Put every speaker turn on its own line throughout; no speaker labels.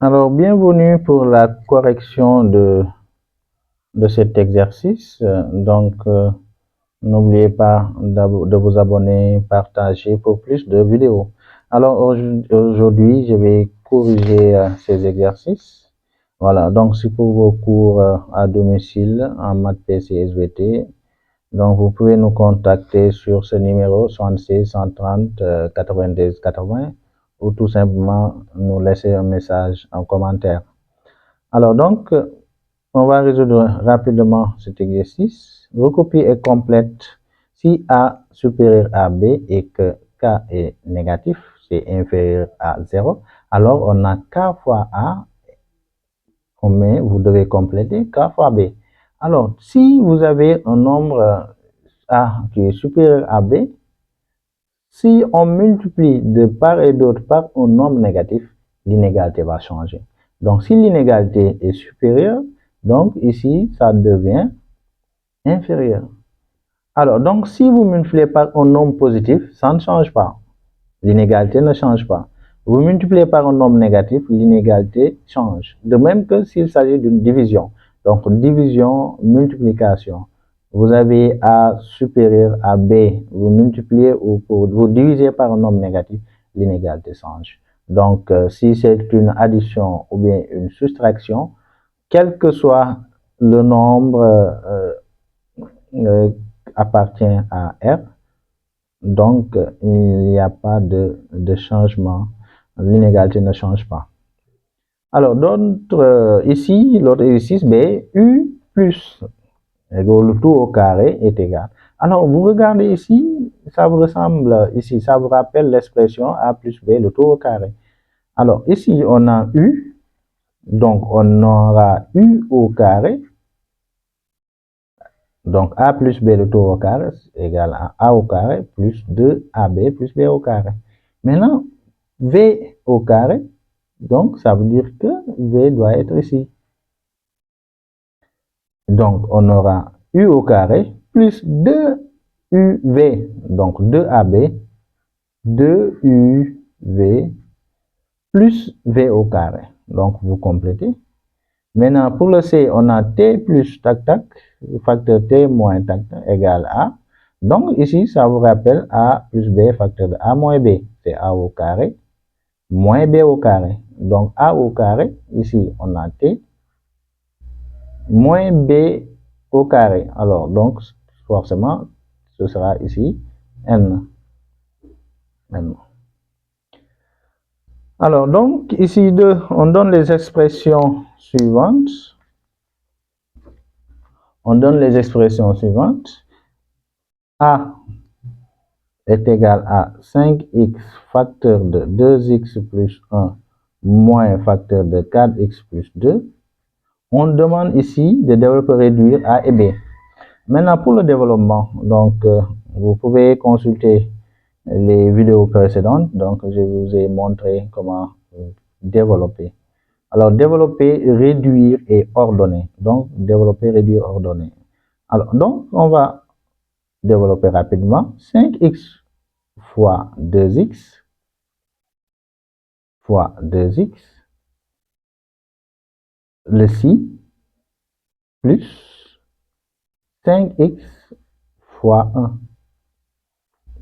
Alors, bienvenue pour la correction de cet exercice. N'oubliez pas de vous abonner, partager pour plus de vidéos. Alors, aujourd'hui, je vais corriger ces exercices. Voilà, donc c'est pour vos cours à domicile en maths PC SVT. Donc, vous pouvez nous contacter sur ce numéro 76 130 92 80 ou tout simplement nous laisser un message en commentaire. Alors donc, on va résoudre rapidement cet exercice. Vos copies est complète si A supérieur à B et que K est négatif, c'est inférieur à 0. Alors, on a K fois A, mais vous devez compléter K fois B. Alors, si vous avez un nombre A qui est supérieur à B, si on multiplie de part et d'autre par un nombre négatif, l'inégalité va changer. Donc, si l'inégalité est supérieure, donc ici, ça devient inférieur. Alors, donc, si vous multipliez par un nombre positif, ça ne change pas. L'inégalité ne change pas. Vous multipliez par un nombre négatif, l'inégalité change. De même que s'il s'agit d'une division. Donc, division, multiplication. Vous avez A supérieur à B, vous multipliez ou vous divisez par un nombre négatif, l'inégalité change. Donc, si c'est une addition ou bien une soustraction, quel que soit le nombre appartient à R, donc il n'y a pas de changement, l'inégalité ne change pas. Alors, ici, l'autre exercice B, U plus le tout au carré est égal. Alors, vous regardez ici, ça vous ressemble, ici, ça vous rappelle l'expression A plus B, le tout au carré. Alors, ici, on a U, donc on aura U au carré. Donc, A plus B, le tout au carré, égale à A au carré plus 2AB plus B au carré. Maintenant, V au carré, donc ça veut dire que V doit être ici. Donc, on aura U au carré plus 2UV, donc 2AB, 2UV plus V au carré. Donc, vous complétez. Maintenant, pour le C, on a T plus tac tac, facteur T moins tac tac égale A. Donc, ici, ça vous rappelle A plus B, facteur de A moins B. C'est A au carré moins B au carré. Donc, A au carré, ici, on a T moins B au carré. Alors, donc, forcément, ce sera ici N. N. Alors, donc, ici, on donne les expressions suivantes. On donne les expressions suivantes. A est égal à 5x facteur de 2x plus 1 moins facteur de 4x plus 2. On demande ici de développer, réduire A et B. Maintenant, pour le développement, donc, vous pouvez consulter les vidéos précédentes. Donc, je vous ai montré comment développer. Alors, développer, réduire et ordonner. Donc, développer, réduire, ordonner. Alors, donc, on va développer rapidement. 5x fois 2x fois 2x, le ci, plus 5x fois 1.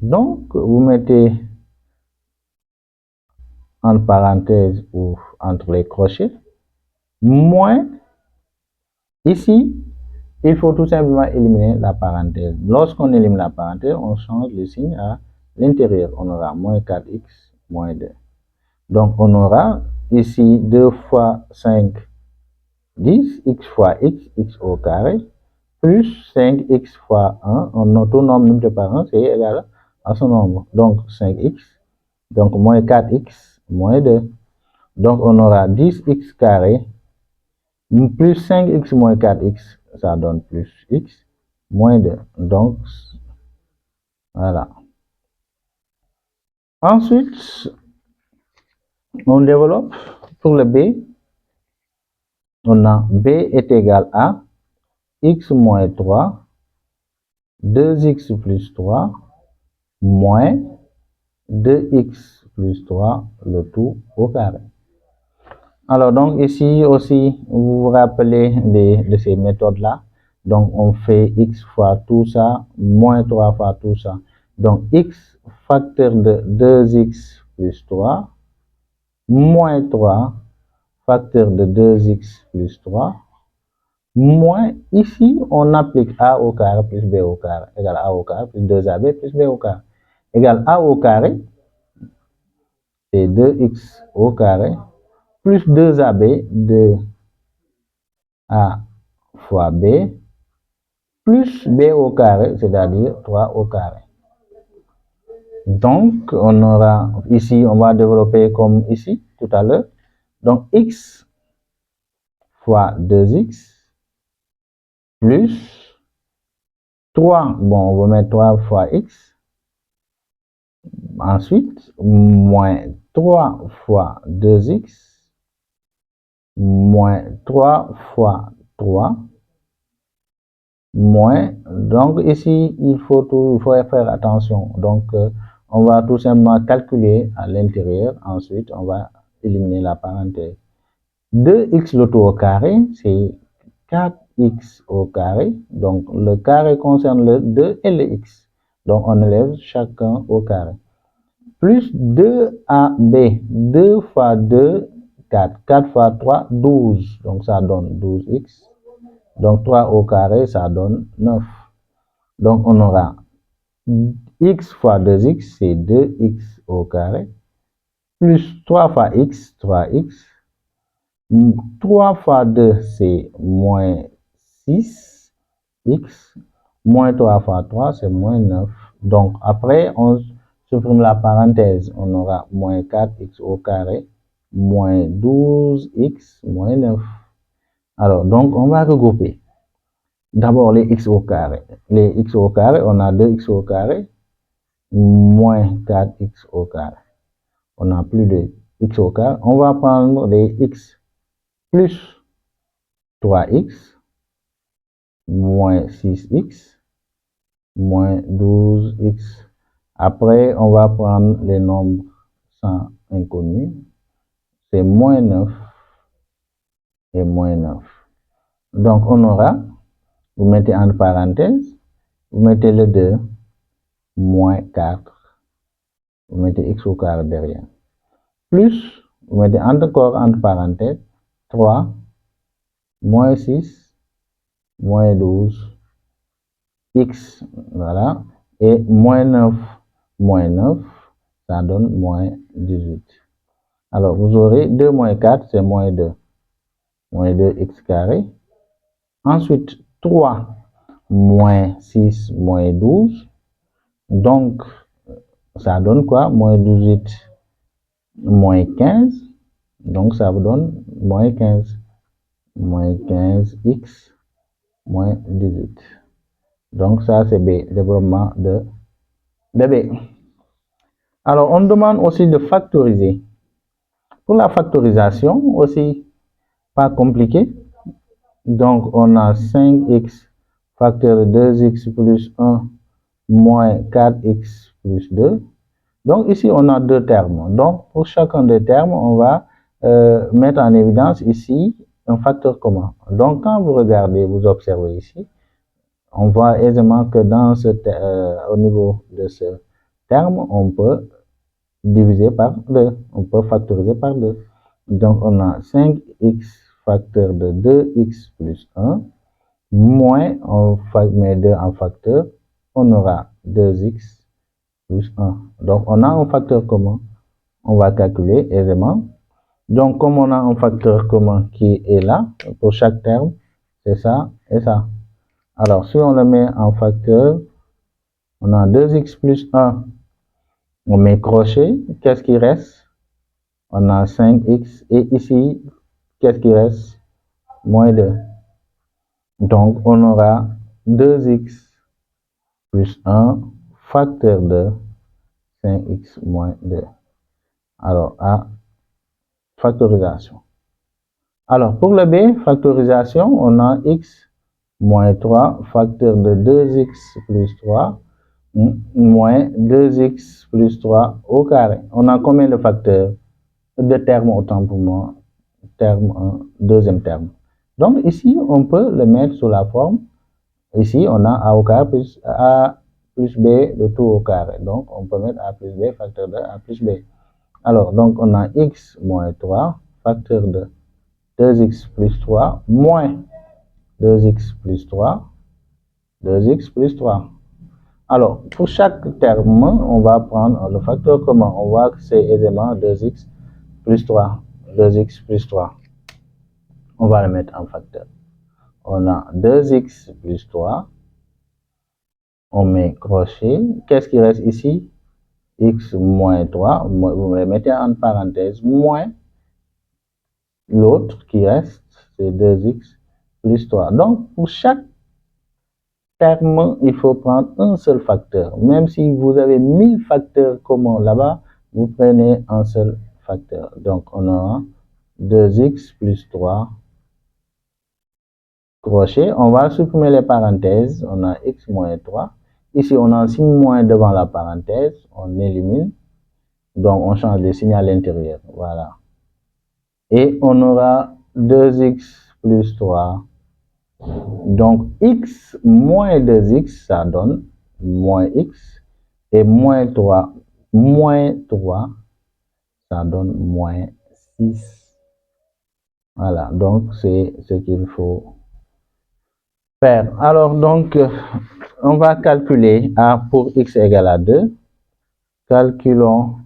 Donc, vous mettez en parenthèse ou entre les crochets, moins, ici, il faut tout simplement éliminer la parenthèse. Lorsqu'on élimine la parenthèse, on change le signe à l'intérieur. On aura moins 4x moins 2. Donc, on aura ici 2 fois 5, 10, x fois x, x au carré, plus 5x fois 1, tout nombre multiplié par 1, c'est égal à ce nombre. Donc, 5x, donc moins 4x, moins 2. Donc, on aura 10x carré, plus 5x moins 4x, ça donne plus x, moins 2. Donc, voilà. Ensuite, on développe pour le B. On a B est égal à x moins 3, 2x plus 3, moins 2x plus 3, le tout au carré. Alors, donc ici aussi, vous vous rappelez de ces méthodes-là. Donc, on fait x fois tout ça, moins 3 fois tout ça. Donc, x facteur de 2x plus 3, moins 3 facteur de 2x plus 3, moins, ici, on applique a au carré plus b au carré égale a au carré plus 2ab plus b au carré égale a au carré, c'est 2x au carré plus 2ab, 2a fois b, plus b au carré, c'est-à-dire 3 au carré. Donc, on aura, ici, on va développer comme ici, tout à l'heure. Donc, x fois 2x plus 3, bon, on va mettre 3 fois x. Ensuite, moins 3 fois 2x, moins 3 fois 3, moins, donc ici, il faut faire attention. Donc, on va tout simplement calculer à l'intérieur. Ensuite, on va éliminer la parenthèse. 2x le tout au carré, c'est 4x au carré. Donc, le carré concerne le 2 et le x. Donc, on élève chacun au carré. Plus 2ab, 2 fois 2, 4. 4 fois 3, 12. Donc, ça donne 12x. Donc, 3 au carré, ça donne 9. Donc, on aura x fois 2x, c'est 2x au carré, plus 3 fois x, 3x. 3 fois 2, c'est moins 6x, moins 3 fois 3, c'est moins 9. Donc, après, on supprime la parenthèse, on aura moins 4x au carré, moins 12x, moins 9. Alors, donc, on va regrouper. D'abord, les x au carré. Les x au carré, on a 2x au carré, moins 4x au carré. On n'a plus de x au carré. On va prendre les x plus 3x, moins 6x, moins 12x. Après, on va prendre les nombres sans inconnus. C'est moins 9 et moins 9. Donc, on aura, vous mettez entre parenthèses, vous mettez le 2, moins 4, vous mettez x au carré derrière. Plus, vous mettez encore entre parenthèses, 3, moins 6, moins 12, x, voilà, et moins 9, ça donne moins 18. Alors, vous aurez 2 moins 4, c'est moins 2 x carré. Ensuite, 3 moins 6 moins 12. Donc, ça donne quoi? Moins 18 moins 15. Donc, ça vous donne moins 15. Moins 15x moins 18. Donc, ça, c'est B, développement de B. Alors, on demande aussi de factoriser. Pour la factorisation, aussi, pas compliqué. Donc, on a 5x facteur de 2x plus 1 moins 4x plus 2. Donc, ici, on a deux termes. Donc, pour chacun des termes, on va mettre en évidence ici un facteur commun. Donc, quand vous regardez, vous observez ici, on voit aisément que au niveau de ce terme, on peut diviser par 2. On peut factoriser par 2. Donc, on a 5x facteur de 2x plus 1, moins, on met 2 en facteur, on aura 2x plus 1. Donc, on a un facteur commun. On va calculer aisément. Donc, comme on a un facteur commun qui est là, pour chaque terme, c'est ça et ça. Alors, si on le met en facteur, on a 2x plus 1. On met crochet. Qu'est-ce qui reste? On a 5x. Et ici, qu'est-ce qui reste? Moins 2. Donc, on aura 2x plus 1 facteur de 5x moins 2. Alors, A, factorisation. Alors, pour le B, factorisation, on a x moins 3 facteur de 2x plus 3 moins 2x plus 3 au carré. On a combien de facteurs? De termes, autant pour moi. terme 1, deuxième terme. Donc ici, on peut le mettre sous la forme, ici on a a au carré plus a plus b de tout au carré. Donc on peut mettre a plus b facteur de a plus b. Alors donc on a x moins 3 facteur de 2x plus 3 moins 2x plus 3, 2x plus 3. Alors, pour chaque terme, on va prendre le facteur commun. On voit que c'est aisément 2x plus 3. 2x plus 3. On va le mettre en facteur. On a 2x plus 3. On met crochet. Qu'est-ce qui reste ici? X moins 3. Vous le mettez en parenthèse. Moins l'autre qui reste, c'est 2x plus 3. Donc, pour chaque terme, il faut prendre un seul facteur. Même si vous avez 1000 facteurs communs là-bas, vous prenez un seul facteur. Donc, on aura 2x plus 3 crochet. On va supprimer les parenthèses. On a x moins 3. Ici, on a un signe moins devant la parenthèse. On élimine. Donc, on change le signe à l'intérieur. Voilà. Et on aura 2x plus 3. Donc, x moins 2x, ça donne moins x. Et moins 3, ça donne moins 6. Voilà, donc c'est ce qu'il faut faire. Alors, donc, on va calculer A pour x égale à 2. Calculons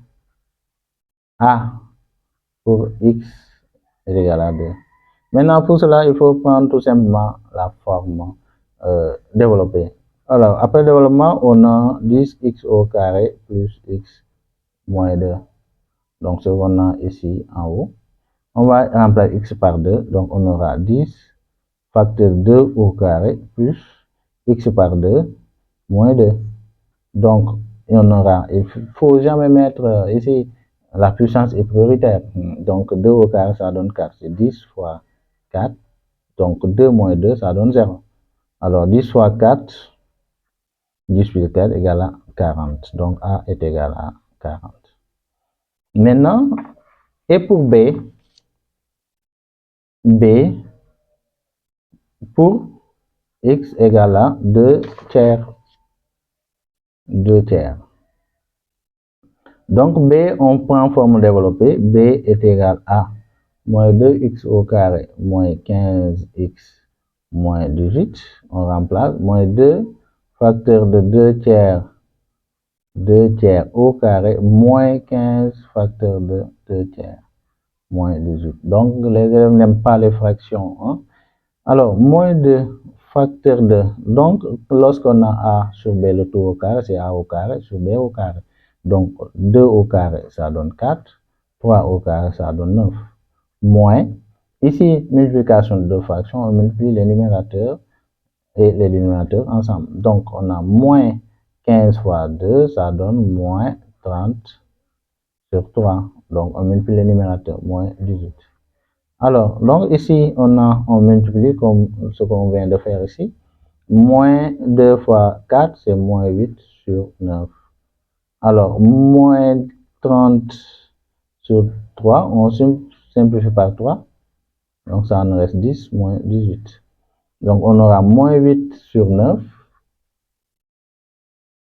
A pour x égale à 2. Maintenant, pour cela, il faut prendre tout simplement la forme développée. Alors, après développement, on a 10x au carré plus x moins 2. Donc, ce qu'on a ici en haut. On va remplacer x par 2. Donc, on aura 10 facteur 2 au carré plus x par 2 moins 2. Donc, on aura, il ne faut jamais mettre ici, la puissance est prioritaire. Donc, 2 au carré, ça donne 4. C'est 10 fois 4. Donc, 2 moins 2, ça donne 0. Alors, 10 fois 4, 10 plus 4 égale à 40. Donc, A est égal à 40. Maintenant, et pour B pour x égale à 2 tiers. 2 tiers. Donc, B, on prend forme développée. B est égal à moins 2x au carré moins 15x moins 18. On remplace moins 2 facteur de 2 tiers au carré moins 15 facteur de 2 tiers moins 18. Donc, les élèves n'aiment pas les fractions. Hein? Alors, moins 2 facteur de. Donc, lorsqu'on a A sur B, le tout au carré, c'est A au carré sur B au carré. Donc, 2 au carré, ça donne 4. 3 au carré, ça donne 9. Moins. Ici, multiplication de deux fractions, on multiplie les numérateurs et les dénominateurs ensemble. Donc, on a moins 15 fois 2, ça donne moins 30 sur 3. Donc, on multiplie les numérateurs, moins 18. Alors, donc ici, on multiplie comme ce qu'on vient de faire ici. Moins 2 fois 4, c'est moins 8 sur 9. Alors, moins 30 sur 3, on simplifie par 3. Donc, ça en reste 10, moins 18. Donc, on aura moins 8 sur 9.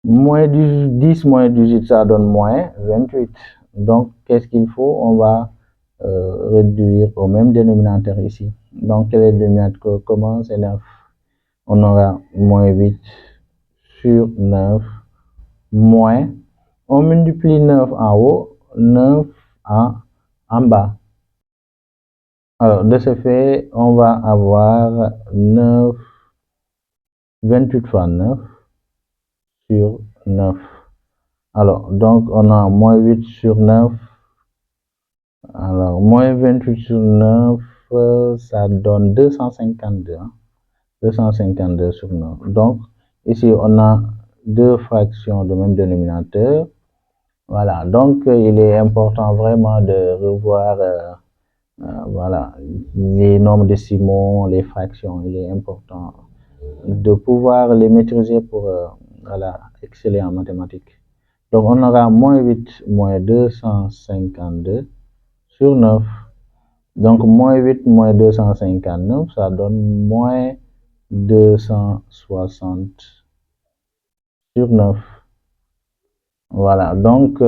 Moins 10 moins 18, ça donne moins 28. Donc, qu'est-ce qu'il faut? On va réduire au même dénominateur ici. Donc, quel est le dénominateur commun? C'est 9. On aura moins 8 sur 9 moins. On multiplie 9 en haut, 9 en bas. Alors, de ce fait, on va avoir 9, 28 fois 9 sur 9. Alors, donc, on a moins 8 sur 9. Alors, moins 28 sur 9, ça donne 252. 252 sur 9. Donc, ici, on a deux fractions de même dénominateur. Voilà, donc il est important vraiment de revoir voilà, les nombres décimaux, les fractions. Il est important de pouvoir les maîtriser pour voilà, exceller en mathématiques. Donc, on aura moins 8 moins 252 sur 9. Donc, moins 8 moins 259, ça donne moins 260 sur 9. Voilà, donc